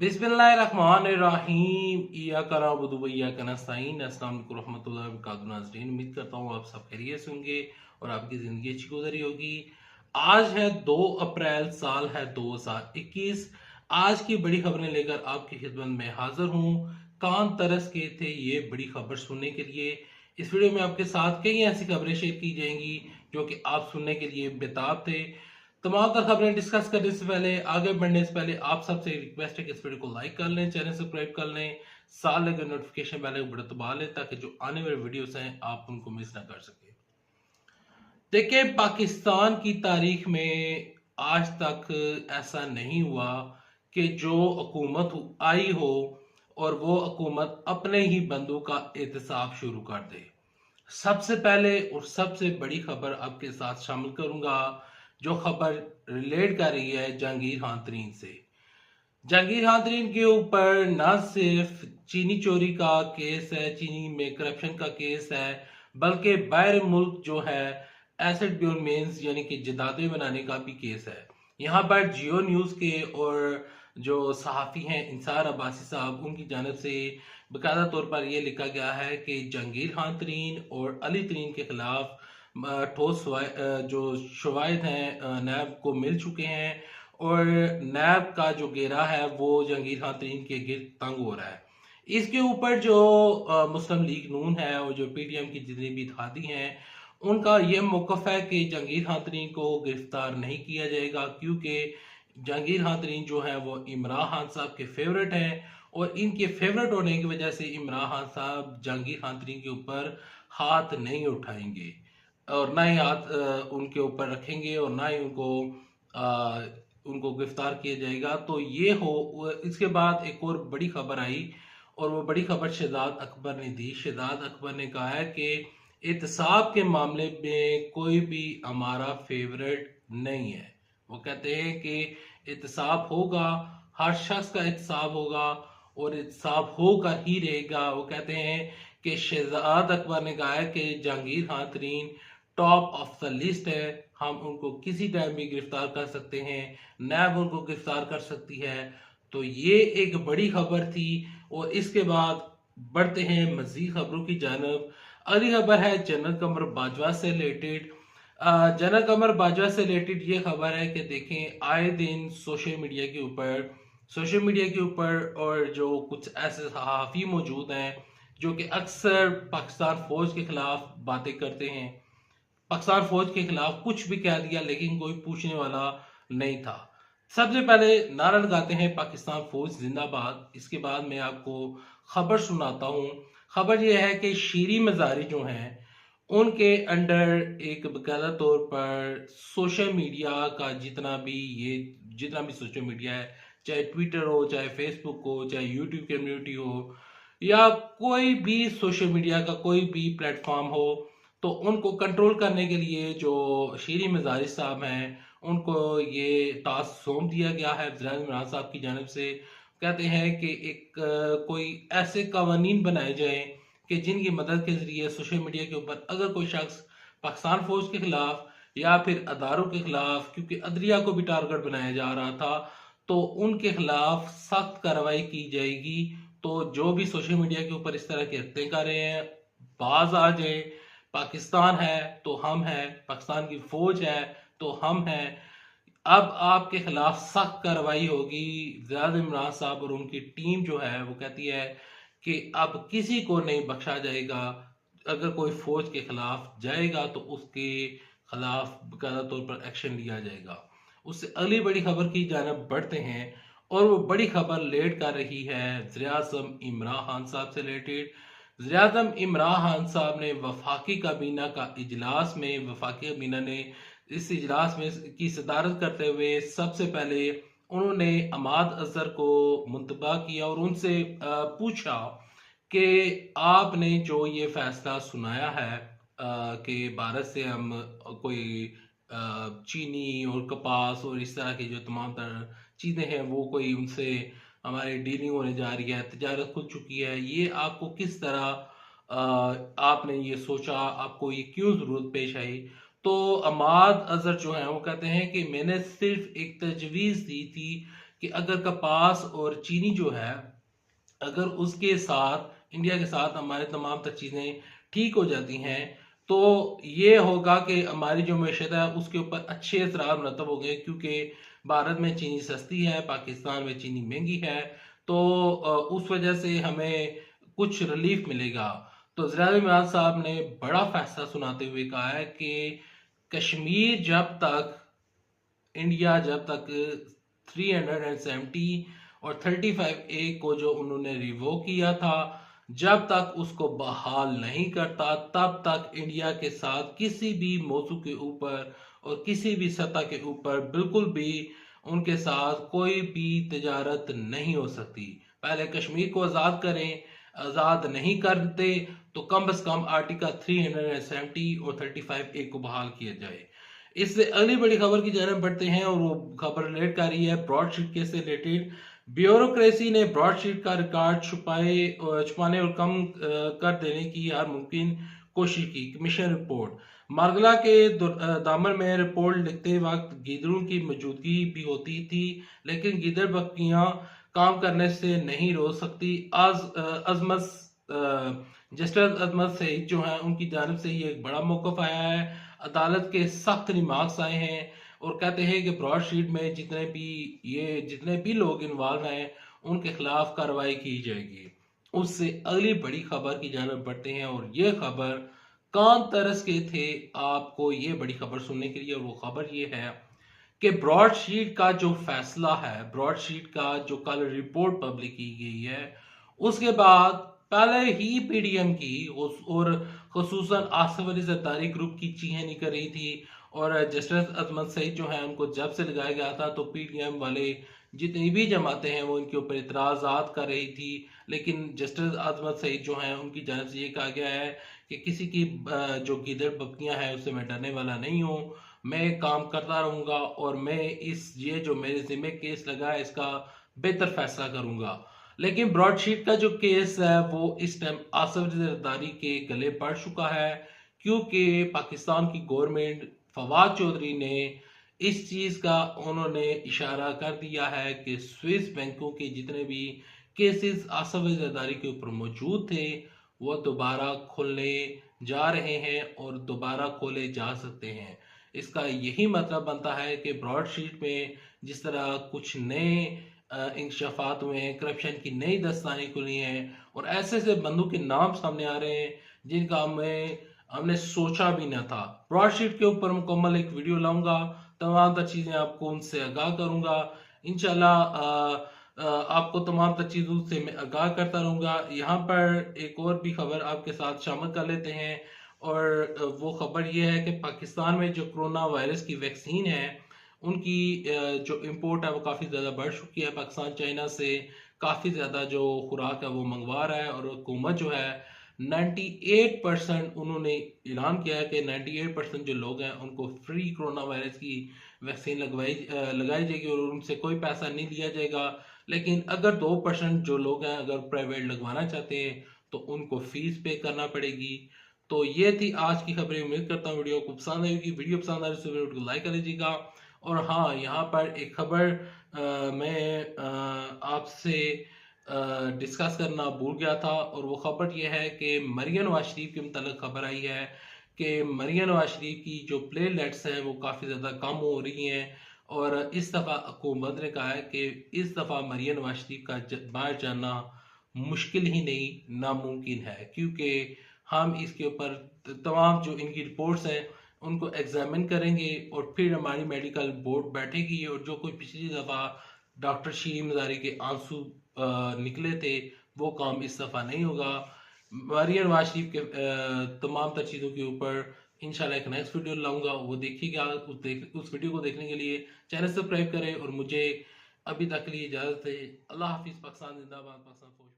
बिस्मिल्लाहिर्रहमानिर्रहीम इय्याका नअबुदु व इय्याका नस्तईन। अस्सलाम वालेकुम रहमतुल्लाहि व बरकातहू। नाज़रीन, उम्मीद करता हूँ आप सब खैरियत से होंगे और आपकी ज़िंदगी अच्छी गुजरी होगी। आज है 2 अप्रैल, साल है 2021। आज की बड़ी खबरें लेकर आपकी खिदमत में हाजिर हूँ। कान तरस के थे ये बड़ी खबर सुनने के लिए। इस वीडियो में आपके साथ कई ऐसी खबरें शेयर की जाएंगी जो कि आप सुनने के लिए बेताब थे। तमाम तर खबरें डिस्कस करने से पहले, आगे बढ़ने से पहले आप सबसे रिक्वेस्ट है कि इस वीडियो को लाइक कर लें, चैनल सब्सक्राइब कर लें, साथ लगे नोटिफिकेशन बेल को बटन दबा लें ताकि जो आने वाले वीडियोस हैं आप उनको मिस ना कर सकें। देखिए, पाकिस्तान की तारीख में आज तक ऐसा नहीं हुआ कि जो हुकूमत आई हो और वो हुकूमत अपने ही बंदों का एहतसाब शुरू कर दे। सबसे पहले और सबसे बड़ी खबर आपके साथ शामिल करूंगा, जो खबर रिलेट कर रही है जहांगीर खान तरीन से। जहांगीर खान तरीन के ऊपर ना सिर्फ चीनी चोरी का केस है, चीनी में करप्शन का केस है, बल्कि बाहर मुल्क जो है एसेट ब्योरमेंस यानी कि जदादें बनाने का भी केस है। यहाँ पर जियो न्यूज के और जो सहाफ़ी हैं इंसार अब्बासी साहब, उनकी जानब से बाकायदा तौर पर यह लिखा गया है कि जहांगीर खान तरीन और अली तरीन के खिलाफ ठोस जो शवाहिद हैं नैब को मिल चुके हैं और नैब का जो घेरा है वो जहांगीर खान तरीन के गिर्द तंग हो रहा है। इसके ऊपर जो मुस्लिम लीग नून है और जो पीटीएम की जितनी भी इत्तेहादी हैं, उनका यह मौकफ है कि जहांगीर खान तरीन को गिरफ्तार नहीं किया जाएगा, क्योंकि जहांगीर खान तरीन जो है वो इमरान खान साहब के फेवरेट हैं और इनके फेवरेट होने की वजह से इमरान खान साहब जहांगीर खान तरीन के ऊपर हाथ नहीं उठाएंगे और ना ही हाथ उनके ऊपर रखेंगे और ना ही उनको गिरफ्तार किया जाएगा। तो ये हो, इसके बाद एक और बड़ी खबर आई और वो बड़ी खबर शहजाद अकबर ने दी। शहजाद अकबर ने कहा है कि एहतसाब के मामले में कोई भी हमारा फेवरेट नहीं है। वो कहते हैं कि एहतसाब होगा, हर शख्स का एहतसाब होगा और एहतसाब होकर ही रहेगा। वो कहते हैं कि शहजाद अकबर ने कहा है कि Jahangir Khan Tareen top of the list है, हम उनको किसी टाइम भी गिरफ्तार कर सकते हैं, नैब उनको गिरफ्तार कर सकती है। तो ये एक बड़ी खबर थी और इसके बाद बढ़ते हैं मजीद खबरों की जानब। अगली खबर है जनरल कमर बाजवा से रिलेटेड। जनरल कमर बाजवा से रिलेटेड ये खबर है कि देखें, आए दिन सोशल मीडिया के ऊपर और जो कुछ ऐसे सहाफ़ी मौजूद हैं जो कि अक्सर पाकिस्तान फौज के खिलाफ बातें करते हैं, पाकिस्तान फौज के खिलाफ कुछ भी कह दिया लेकिन कोई पूछने वाला नहीं था। सबसे पहले नारा लगाते हैं पाकिस्तान फौज जिंदाबाद। इसके बाद मैं आपको खबर सुनाता हूँ। खबर यह है कि शीरी मजारी जो हैं उनके अंडर एक बाकायदा तौर पर सोशल मीडिया का जितना भी सोशल मीडिया है, चाहे ट्विटर हो, चाहे फेसबुक हो, चाहे यूट्यूब कम्युनिटी हो, या कोई भी सोशल मीडिया का कोई भी प्लेटफॉर्म हो, तो उनको कंट्रोल करने के लिए जो शीरी मजारी साहब हैं उनको ये टास्क सौंप दिया गया है वज़ीर इमरान साहब की जानब से। कहते हैं कि एक कोई ऐसे कवानीन बनाए जाएं कि जिनकी मदद के जरिए सोशल मीडिया के ऊपर अगर कोई शख्स पाकिस्तान फौज के खिलाफ या फिर अदारों के खिलाफ, क्योंकि अदलिया को भी टारगेट बनाया जा रहा था, तो उनके खिलाफ सख्त कार्रवाई की जाएगी। तो जो भी सोशल मीडिया के ऊपर इस तरह के हरकतें कर रहे हैं, बाज आ जाए। पाकिस्तान है तो हम हैं, पाकिस्तान की फौज है तो हम हैं। अब आपके खिलाफ सख्त कार्रवाई होगी। ज़ियाद इमरान साहब और उनकी टीम जो है वो कहती है कि अब किसी को नहीं बख्शा जाएगा। अगर कोई फौज के खिलाफ जाएगा तो उसके खिलाफ बाकायदा तौर पर एक्शन लिया जाएगा। उससे अगली बड़ी खबर की जानब बढ़ते हैं और वो बड़ी खबर लेट कर रही है वज़ीर-ए-आज़म इमरान खान साहब से रिलेटेड। वज़ीर-ए-आज़म इमरान खान साहब ने वफाकी काबीना का इजलास में, वफाकी काबीना ने इस इजलास में की सदारत करते हुए सबसे पहले उन्होंने अमाद अजहर को मुंतबा किया और उनसे पूछा कि आपने जो ये फैसला सुनाया है कि भारत से हम कोई चीनी और कपास और इस तरह की जो तमाम तरह चीज़ें हैं वो कोई उनसे हमारी डीलिंग होने जा रही है, तजारत खुल चुकी है, ये आपको किस तरह आपने ये सोचा, आपको ये क्यों ज़रूरत पेश आई? तो अमाद अजहर जो है वो कहते हैं कि मैंने सिर्फ एक तजवीज़ दी थी कि अगर कपास और चीनी जो है, अगर उसके साथ इंडिया के साथ हमारे तमाम तर चीज़ें ठीक हो जाती हैं, तो ये होगा कि हमारी जो मैशत है उसके ऊपर अच्छे असरार मरतब हो गए, क्योंकि भारत में चीनी सस्ती है, पाकिस्तान में चीनी महंगी है। तो उस वजह से हमें कुछ रिलीफ मिलेगा। तो ज़राए मियाद साहब ने बड़ा फैसला सुनाते हुए कहा है कि कश्मीर जब तक 370 और 35A को जो उन्होंने रिवोक किया था, जब तक उसको बहाल नहीं करता, तब तक इंडिया के साथ किसी भी मौजू के ऊपर और किसी भी सतह के ऊपर बिल्कुल भी उनके साथ कोई भी तजारत नहीं हो सकती। पहले कश्मीर को आज़ाद करें, आज़ाद नहीं करते तो कम से कम आर्टिकल 370 और 35A को बहाल किया जाए। इससे अगली बड़ी खबर की जानब बढ़ते हैं, और वो खबर रिलेट कर रही है ब्रॉडशीट केस से रिलेटेड। ब्यूरोक्रेसी ने ब्रॉडशीट का रिकॉर्ड छुपाने और कम कर देने की हर मुमकिन कोशिश की। कमीशन रिपोर्ट मारगला के दामन में रिपोर्ट लिखते वक्त गीदड़ों की मौजूदगी भी होती थी, लेकिन गीदड़ बकरियां काम करने से नहीं रोक सकती। अजमत जस्टिस अजमत सईद जो है उनकी जानब से ये एक बड़ा मौकफ आया है। अदालत के सख्त रिमार्क्स आए हैं और कहते हैं कि ब्रॉडशीट में जितने भी लोग इन्वॉल्व हैं उनके खिलाफ कार्रवाई की जाएगी। उससे अगली बड़ी खबर की जानब बढ़ते हैं, और ये खबर कान तरस के थे आपको ये बड़ी खबर सुनने के लिए। और वो खबर ये है कि ब्रॉडशीट का जो फैसला है, ब्रॉडशीट का जो कल रिपोर्ट पब्लिक की गई है, उसके बाद पहले ही पीडीएम की और खुसूसन आसिफ अली जरदारी ग्रुप की चीखें निकल रही थी, और जस्टिस अजमत सईद जो है उनको जब से लगाया गया था तो पीडीएम वाले जितनी भी जमातें हैं वो इनके ऊपर इतराज़ात कर रही थी। लेकिन जस्टिस अजमत सईद जो हैं उनकी जानब से ये कहा गया है कि किसी की जो गिदड़ बकरियां हैं उससे मैं डरने वाला नहीं हूँ, मैं काम करता रहूंगा और मैं ये जो मेरे जिम्मे केस लगा है इसका बेहतर फैसला करूंगा। लेकिन ब्रॉडशीट का जो केस है वो इस टाइम आसिफ जरदारी के गले पड़ चुका है, क्योंकि पाकिस्तान की गवर्नमेंट फवाद चौधरी ने इस चीज का उन्होंने इशारा कर दिया है कि स्विस बैंकों के जितने भी केसेस आसिफ जरदारी के ऊपर मौजूद थे वो दोबारा खुलने जा रहे हैं और दोबारा खोले जा सकते हैं। इसका यही मतलब बनता है कि ब्रॉडशीट में जिस तरह कुछ नए इंकशाफात हुए हैं, करप्शन की नई दस्तानें खुली हैं और ऐसे ऐसे बंदों के नाम सामने आ रहे हैं जिनका हमने सोचा भी ना था। ब्रॉडशीट के ऊपर मुकम्मल एक वीडियो लाऊंगा, तमाम तर चीज़ें आपको उनसे आगाह करूंगा इंशाल्लाह। आपको तमाम तर चीज़ों से मैं आगाह करता रहूंगा। यहाँ पर एक और भी खबर आपके साथ शामिल कर लेते हैं, और वो खबर ये है कि पाकिस्तान में जो कोरोना वायरस की वैक्सीन है उनकी जो इंपोर्ट है वो काफ़ी ज़्यादा बढ़ चुकी है। पाकिस्तान चाइना से काफ़ी ज़्यादा जो खुराक है वो मंगवा रहा है, और हुकूमत जो है 98% उन्होंने ऐलान किया है कि 98% जो लोग हैं उनको फ्री कोरोना वायरस की वैक्सीन लगाई जाएगी और उनसे कोई पैसा नहीं लिया जाएगा। लेकिन अगर 2% जो लोग हैं अगर प्राइवेट लगवाना चाहते हैं तो उनको फीस पे करना पड़ेगी। तो ये थी आज की खबरें। उम्मीद करता हूँ वीडियो को पसंद आएगी। वीडियो पसंद आ रही तो वीडियो को लाइक कर लीजिएगा। और हाँ, यहाँ पर एक खबर मैं आपसे डिस्कस करना भूल गया था, और वो खबर ये है कि मरियम नवाज शरीफ के मुतालिक खबर आई है कि मरियम नवाज शरीफ की जो प्लेलेट्स हैं वो काफ़ी ज़्यादा कम हो रही हैं, और इस दफ़ा हुकूमत ने कहा है कि इस दफ़ा मरियम नवाज शरीफ का बाहर जाना मुश्किल ही नहीं नामुमकिन है, क्योंकि हम इसके ऊपर तमाम जो इनकी रिपोर्ट्स हैं उनको एग्जामिन करेंगे और फिर हमारी मेडिकल बोर्ड बैठेगी, और जो कोई पिछली दफ़ा डॉक्टर शीरी मज़ारी के आंसू निकले थे वो काम इस दफ़ा नहीं होगा। मरियम नवाज शरीफ के तमाम तर चीज़ों के ऊपर इंशाल्लाह एक नेक्स्ट वीडियो लाऊंगा, वो देखिएगा। उस वीडियो को देखने के लिए चैनल सब्सक्राइब करें, और मुझे अभी तक के लिए इजाज़त है। अल्लाह हाफिज़। पाकिस्तान जिंदाबाद। पाकिस्तान।